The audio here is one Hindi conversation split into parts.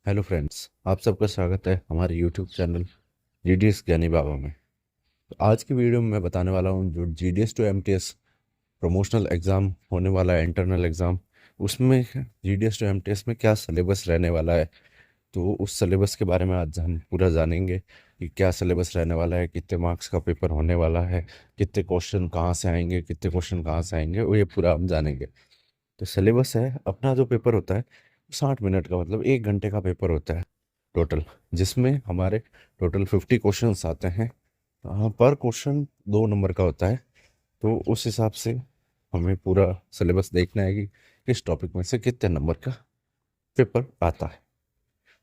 हेलो फ्रेंड्स, आप सबका स्वागत है हमारे यूट्यूब चैनल जीडीएस ज्ञानी बाबा में। तो आज की वीडियो में मैं बताने वाला हूँ जो GDS to MTS promotional exam होने वाला है, इंटरनल एग्ज़ाम, उसमें जीडीएस टू एमटीएस में क्या सिलेबस रहने वाला है। तो उस सिलेबस के बारे में आज हम पूरा जानेंगे कि क्या सिलेबस रहने वाला है, कितने मार्क्स का पेपर होने वाला है, कितने क्वेश्चन कहाँ से आएंगे, कितने क्वेश्चन कहाँ से आएंगे, वो ये पूरा हम जानेंगे। तो सिलेबस है, अपना जो पेपर होता है 60 मिनट का, मतलब 1 घंटे का पेपर होता है टोटल, जिसमें हमारे टोटल 50 क्वेश्चंस आते हैं। पर क्वेश्चन 2 नंबर का होता है। तो उस हिसाब से हमें पूरा सिलेबस देखना है कि किस टॉपिक में से कितने नंबर का पेपर आता है।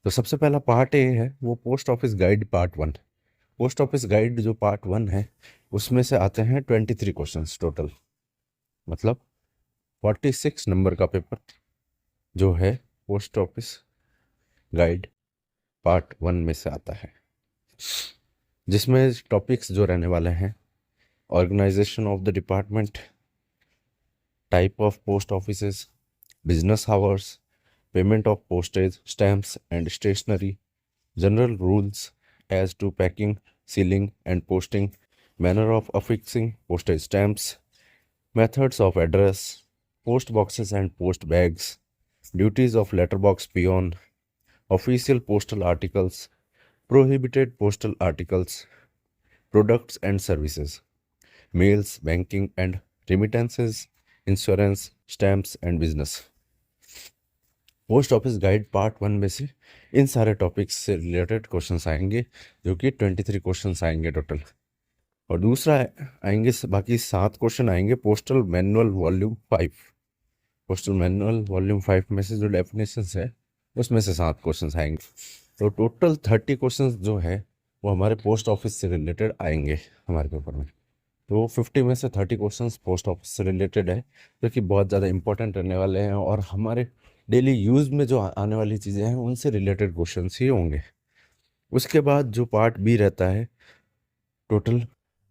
तो सबसे पहला पार्ट ए है वो post office guide part 1। Post office guide जो पार्ट 1 है उसमें से आते हैं 23 क्वेश्चंस टोटल, मतलब 46 नंबर का पेपर जो है पोस्ट ऑफिस गाइड पार्ट 1 में से आता है, जिसमें टॉपिक्स जो रहने वाले हैं organisation of the department, type of post offices, business hours, payment of postage stamps and stationery, general rules as to packing, sealing and posting, manner of affixing postage stamps, methods of address, post boxes and post bags, duties of letterbox peon, official postal articles, prohibited postal articles, products and services, mails, banking and remittances, insurance, stamps and business। Post office guide part 1 में से इन सारे टॉपिक्स से रिलेटेड क्वेश्चंस आएंगे, जो कि 23 क्वेश्चंस आएंगे टोटल। और दूसरा आएंगे बाकी 7 क्वेश्चन आएंगे postal manual volume 5। Postal manual volume 5 में से जो डेफिनेशंस है उसमें से 7 क्वेश्चंस आएंगे। तो टोटल 30 क्वेश्चंस जो है वो हमारे पोस्ट ऑफिस से रिलेटेड आएंगे हमारे पेपर में। तो 50 में से 30 क्वेश्चंस पोस्ट ऑफिस से रिलेटेड है, जो कि बहुत ज़्यादा इंपॉर्टेंट रहने वाले हैं और हमारे डेली यूज़ में जो आने वाली चीज़ें हैं उनसे रिलेटेड क्वेश्चंस ही होंगे। उसके बाद जो पार्ट बी रहता है, टोटल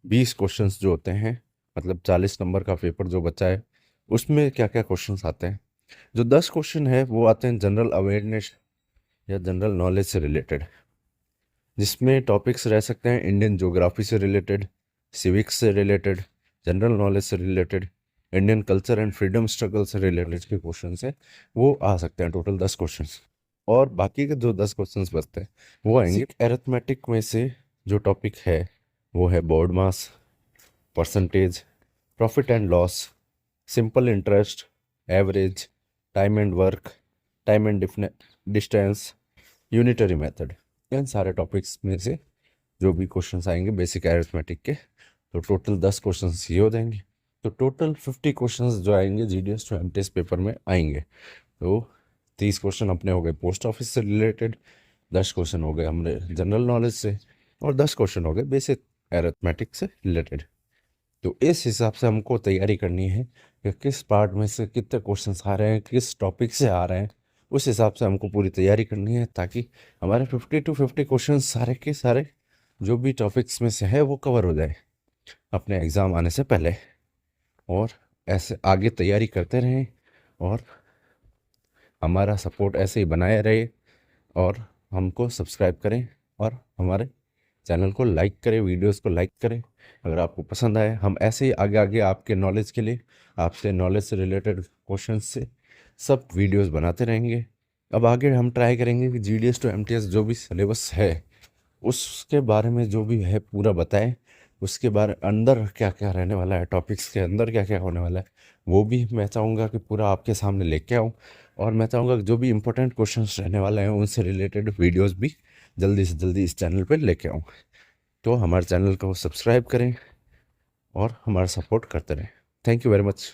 20 क्वेश्चंस जो होते हैं, मतलब 40 नंबर का पेपर जो बचा है, उसमें क्या क्या क्वेश्चंस आते हैं। जो 10 क्वेश्चन है वो आते हैं जनरल अवेयरनेस या जनरल नॉलेज से रिलेटेड, जिसमें टॉपिक्स रह सकते हैं इंडियन ज्योग्राफी से रिलेटेड, सिविक्स से रिलेटेड, जनरल नॉलेज से related, Indian culture and freedom struggle से रिलेटेड के क्वेश्चन है वो आ सकते हैं। Total 10 question. और बाकी के जो 10 क्वेश्चन बचते हैं वो आएंगे एरिथमेटिक में से। जो टॉपिक है वो है BODMAS, percentage, profit and loss, simple interest, average, time and work, time and distance, unitary method. इन सारे टॉपिक्स में से जो भी क्वेश्चंस आएंगे बेसिक अरिथमेटिक के, तो टोटल 10 क्वेश्चंस ये हो जाएंगे। तो टोटल 50 क्वेश्चंस जो आएंगे जीडीएस टू एमटीएस पेपर में आएंगे। तो 30 क्वेश्चन अपने हो गए पोस्ट ऑफिस से रिलेटेड, 10 क्वेश्चन हो गए हमारे जनरल नॉलेज से, और 10 क्वेश्चन हो गए बेसिक अरिथमेटिक से रिलेटेड। तो इस हिसाब से हमको तैयारी करनी है कि किस पार्ट में से कितने क्वेश्चंस आ रहे हैं, किस टॉपिक से आ रहे हैं, उस हिसाब से हमको पूरी तैयारी करनी है, ताकि हमारे 50 to 50 क्वेश्चन सारे के सारे जो भी टॉपिक्स में से है वो कवर हो जाए अपने एग्ज़ाम आने से पहले। और ऐसे आगे तैयारी करते रहें और हमारा सपोर्ट ऐसे ही बनाए रहे, और हमको सब्सक्राइब करें और हमारे चैनल को लाइक करें, वीडियोस को लाइक करें अगर आपको पसंद आए। हम ऐसे ही आगे आगे आपके नॉलेज के लिए, आपसे नॉलेज से रिलेटेड क्वेश्चन से सब वीडियोस बनाते रहेंगे। अब आगे हम ट्राई करेंगे कि जीडीएस टू एमटीएस जो भी सिलेबस है उसके बारे में जो भी है पूरा बताएं। उसके बारे अंदर क्या क्या रहने वाला है, टॉपिक्स के अंदर क्या क्या होने वाला है, वो भी मैं चाहूँगा कि पूरा आपके सामने लेके आऊँ। और मैं चाहूँगा कि जो भी इंपॉर्टेंट क्वेश्चंस रहने वाले हैं उनसे रिलेटेड वीडियोस भी जल्दी से जल्दी इस चैनल पर लेके आऊँ। तो हमारे चैनल को सब्सक्राइब करें और हमारा सपोर्ट करते रहें। Thank you very much.